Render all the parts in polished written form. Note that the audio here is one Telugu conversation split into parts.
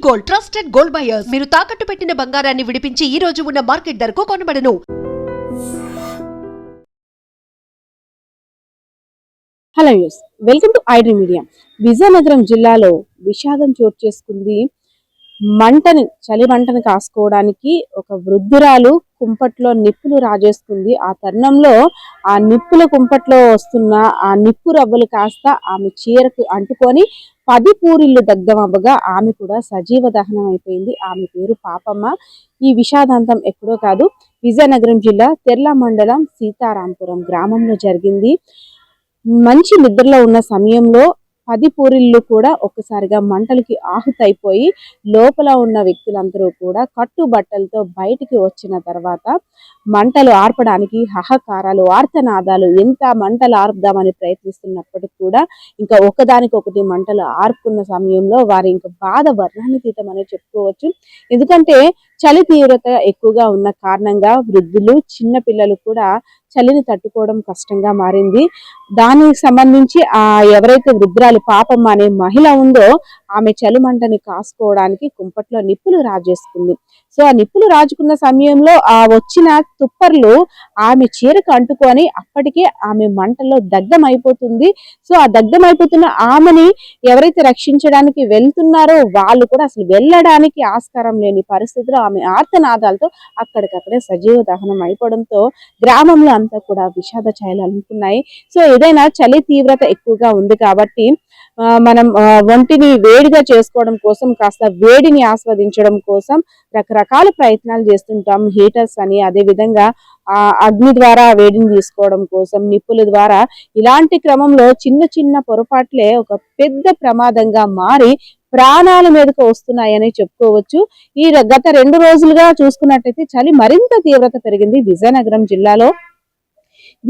Gold, trusted gold buyers. మీరు తాకట్టు పెట్టిన బంగారాన్ని విడిపించి ఈ రోజు ఉన్న మార్కెట్ ధరకు కొనబడను. Hello views, welcome to iDream Media. Vizianagaram జిల్లాలో విషాదం చోటు చేసుకుంది. చలి మంటను కాసుకోవడానికి ఒక వృద్ధురాలు కుంపట్లో నిప్పులు రాజేసుకుంది. ఆ తరుణంలో ఆ నిప్పుల కుంపట్లో వస్తున్న ఆ నిప్పు రవ్వలు కాస్త ఆమె చీరకు అంటుకొని 10 పూరిళ్లు దగ్ధమవ్వగా ఆమె కూడా సజీవ దహనం అయిపోయింది. ఆమె పేరు పాపమ్మ. ఈ విషాదాంతం ఎక్కడో కాదు, విజయనగరం జిల్లా తెర్ల మండలం సీతారాంపురం గ్రామంలో జరిగింది. మంచి నిద్రలో ఉన్న సమయంలో 10 పూరిళ్ళు కూడా ఒక్కసారిగా మంటలకి ఆహుతైపోయి లోపల ఉన్న వ్యక్తులందరూ కూడా కట్టుబట్టలతో బయటికి వచ్చిన తర్వాత మంటలు ఆర్పడానికి హహకారాలు, ఆర్తనాదాలు, ఎంత మంటలు ఆర్పుదామని ప్రయత్నిస్తున్నప్పటికీ కూడా ఇంకా ఒకదానికొకటి మంటలు ఆర్పుకున్న సమయంలో వారి ఇంకా బాధ వర్ణాతీతం అని చెప్పుకోవచ్చు. ఎందుకంటే చలి తీవ్రత ఎక్కువగా ఉన్న కారణంగా వృద్ధులు, చిన్న పిల్లలు కూడా చలిని తట్టుకోవడం కష్టంగా మారింది. దానికి సంబంధించి ఎవరైతే వృద్ధురాలు పాపమ్మ అనే మహిళ ఉందో ఆమె చలిమంటని కాసుకోవడానికి కుంపట్లో నిప్పులు రాజేసుకుంది. సో ఆ నిప్పులు రాజుకున్న సమయంలో ఆ వచ్చిన తుప్పర్లు ఆమె చీరకు అంటుకొని అప్పటికే ఆమె మంటల్లో దగ్ధం అయిపోతుంది. సో ఆ దగ్ధం అయిపోతున్న ఆమెని ఎవరైతే రక్షించడానికి వెళ్తున్నారో వాళ్ళు కూడా అసలు వెళ్ళడానికి ఆస్కారం లేని పరిస్థితిలో ఆమె ఆర్తనాదాలతో అక్కడికక్కడే సజీవ దహనం అయిపోవడంతో గ్రామంలో అంతా కూడా విషాద ఛాయలు అనుకున్నాయి. సో ఏదైనా చలి తీవ్రత ఎక్కువగా ఉంది కాబట్టి మనం ఒంటిని వేడిగా చేసుకోవడం కోసం, కాస్త వేడిని ఆస్వాదించడం కోసం రకరకాల ప్రయత్నాలు చేస్తుంటాం. హీటర్స్ అని, అదే విధంగా అగ్ని ద్వారా వేడిని తీసుకోవడం కోసం, నిప్పుల ద్వారా. ఇలాంటి క్రమంలో చిన్న చిన్న పొరపాట్లే ఒక పెద్ద ప్రమాదంగా మారి ప్రాణాల మీదకు వస్తున్నాయని చెప్పుకోవచ్చు. ఈ గత 2 రోజులుగా చూసుకున్నట్టయితే చలి మరింత తీవ్రత పెరిగింది విజయనగరం జిల్లాలో.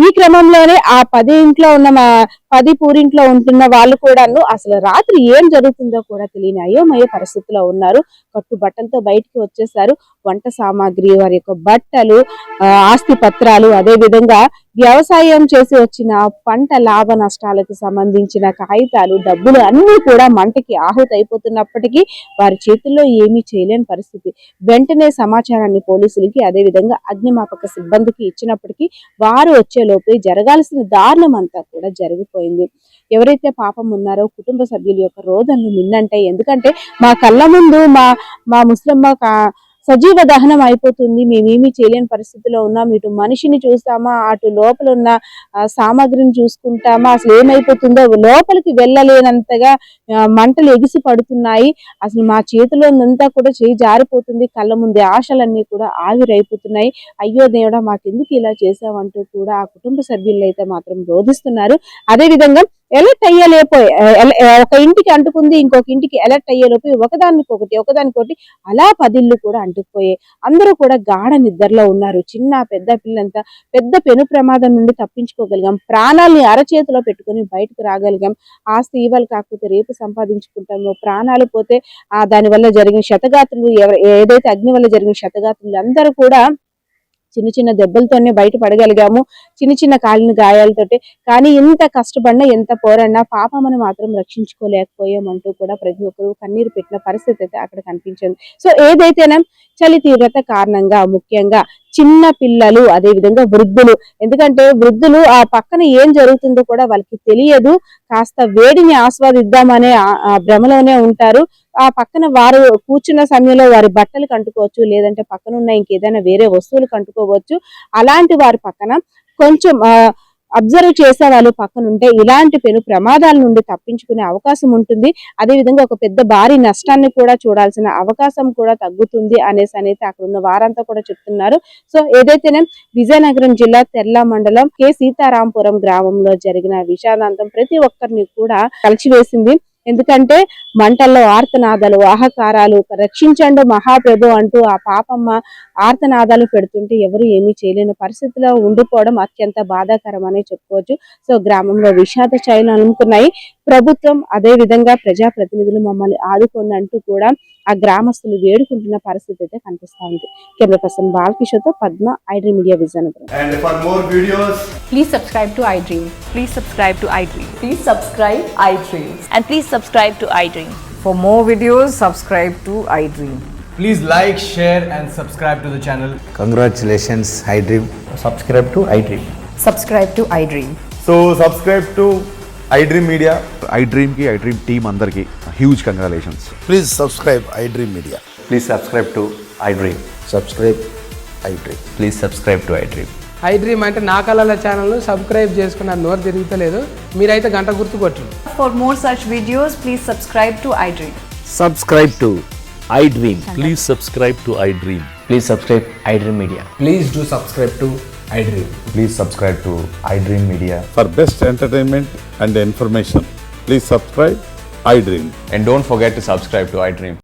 ఈ క్రమంలోనే ఆ 10 పూరింట్లో ఉంటున్న వాళ్ళు కూడాను అసలు రాత్రి ఏం జరుగుతుందో కూడా తెలియని అయోమయ పరిస్థితిలో ఉన్నారు. కట్టుబట్టలతో బయటికి వచ్చేసారు. వంట సామాగ్రి, వారి యొక్క బట్టలు, ఆస్తి పత్రాలు, అదే విధంగా వ్యవసాయం చేసి వచ్చిన పంట లాభ నష్టాలకు సంబంధించిన కాగితాలు, డబ్బులు అన్నీ కూడా మంటకి ఆహుతైపోతున్నప్పటికీ వారి చేతుల్లో ఏమీ చేయలేని పరిస్థితి. వెంటనే సమాచారాన్ని పోలీసులకి, అదే విధంగా అగ్నిమాపక సిబ్బందికి ఇచ్చినప్పటికీ వారు వచ్చేలోపే జరగాల్సిన దారుణం అంతా కూడా జరిగిపోయింది. ఎవరైతే పాపం ఉన్నారో కుటుంబ సభ్యుల యొక్క రోదనలు మిన్నంటాయి. ఎందుకంటే మా కళ్ళ ముందు మా ముస్లిమ్మ సజీవ దహనం అయిపోతుంది, మేమేమీ చేయలేని పరిస్థితిలో ఉన్నాం. ఇటు మనిషిని చూస్తామా, అటు లోపల ఉన్న సామాగ్రిని చూసుకుంటామా, అసలు ఏమైపోతుందో లోపలికి వెళ్ళలేనంతగా మంటలు ఎగిసి పడుతున్నాయి. అసలు మా చేతిలో అంతా కూడా చేయి జారిపోతుంది, కళ్ళ ముందే ఆశలన్నీ కూడా ఆవిరైపోతున్నాయి. అయ్యో దేవుడా మాకెందుకు ఇలా చేసావంటూ కూడా ఆ కుటుంబ సభ్యులు అయితే మాత్రం రోధిస్తున్నారు. అదే విధంగా ఎలర్ట్ ఒక ఇంటికి అంటుకుంది, ఇంకొక ఇంటికి ఎలర్ట్ అయ్యేలోపు ఒకదానికొకటి అలా 10 ఇళ్ళు కూడా అంటుకుపోయాయి. అందరూ కూడా గాఢ నిద్రలో ఉన్నారు. చిన్న పెద్ద పిల్లంతా పెద్ద పెను ప్రమాదం నుండి తప్పించుకోగలిగాం. ప్రాణాలని అరచేతిలో పెట్టుకుని బయటకు రాగలిగాం. ఆస్తి ఇవాళ కాకపోతే రేపు సంపాదించుకుంటామో, ప్రాణాలు పోతే దానివల్ల జరిగిన క్షతగాత్రులు, ఏదైతే అగ్ని వల్ల జరిగిన క్షతగాత్రులు అందరూ కూడా చిన్న చిన్న దెబ్బలతోనే బయటపడగలిగాము, చిన్న చిన్న కాలిన గాయాలతోటే. కానీ ఎంత కష్టపడినా, ఎంత పోరాడినా పాపమని మాత్రం రక్షించుకోలేకపోయామంటూ కూడా ప్రతి ఒక్కరు కన్నీరు పెట్టిన పరిస్థితి అయితే అక్కడ కనిపించింది. సో ఏదైతేనే చలి తీవ్రత కారణంగా ముఖ్యంగా చిన్న పిల్లలు, అదే విధంగా వృద్ధులు, ఎందుకంటే వృద్ధులు ఆ పక్కన ఏం జరుగుతుందో కూడా వాళ్ళకి తెలియదు. కాస్త వేడిని ఆస్వాదిద్దామనే భ్రమలోనే ఉంటారు. ఆ పక్కన వారు కూర్చున్న సమయంలో వారి బట్టలు కంటుకోవచ్చు, లేదంటే పక్కనున్న ఇంకేదైనా వేరే వస్తువులు కంటుకోవచ్చు. అలాంటి వారి పక్కన కొంచెం అబ్జర్వ్ చేసే వాళ్ళు పక్కనుంటే ఇలాంటి పెను ప్రమాదాల నుండి తప్పించుకునే అవకాశం ఉంటుంది. అదేవిధంగా ఒక పెద్ద భారీ నష్టాన్ని కూడా చూడాల్సిన అవకాశం కూడా తగ్గుతుంది అనేసి అయితే అక్కడ ఉన్న వారంతా కూడా చెప్తున్నారు. సో ఏదైతేనే విజయనగరం జిల్లా తెర్ల మండలం సీతారాంపురం గ్రామంలో జరిగిన విషాదాంతం ప్రతి ఒక్కరిని కూడా కలిచివేసింది. ఎందుకంటే మంటల్లో ఆర్తనాదాలు, ఆహకారాలు, రక్షించండు మహాప్రభు అంటూ ఆ పాపమ్మ ఆర్తనాదాలు పెడుతుంటే ఎవరు ఏమీ చేయలేని పరిస్థితిలో ఉండిపోవడం అత్యంత బాధాకరం అని చెప్పుకోవచ్చు. సో గ్రామంలో విషాద ఛాయలు అనుకున్నాయి. ప్రభుత్వం, అదే విధంగా ప్రజాప్రతినిధులు మమ్మల్ని ఆదుకోండి అంటూ కూడా ఆ గ్రామస్తులు వేడుకుంటున్న పరిస్థితి అయితే కనిపిస్తా ఉంది. కెమెరా పర్సన్ బాలకిషోర్తో Padma, iDream Media Vizianagaram. And for more videos, please subscribe to iDream. Please subscribe to iDream. Please subscribe iDream. And please subscribe to iDream. For more videos, subscribe to iDream. Please like, share, and subscribe to the channel. Congratulations, iDream. Subscribe to iDream. Subscribe to iDream. So subscribe to iDream Media. iDream की iDream team अंदर की huge congratulations. Please subscribe iDream Media. Please subscribe to iDream. Subscribe iDream. Please subscribe to iDream. iDream అంటే నా కళల ఛానల్ను సబ్స్క్రైబ్ చేసుకున్న నోరు తిరుగుతలేదు మీరైతే గంట గుర్తు కొట్టండి. For more such videos, please subscribe to iDream. Subscribe to iDream. Please subscribe to iDream. Please subscribe iDream Media. Please do subscribe to iDream. Please subscribe to iDream Media. For best entertainment and information, please subscribe iDream. And don't forget to subscribe to iDream.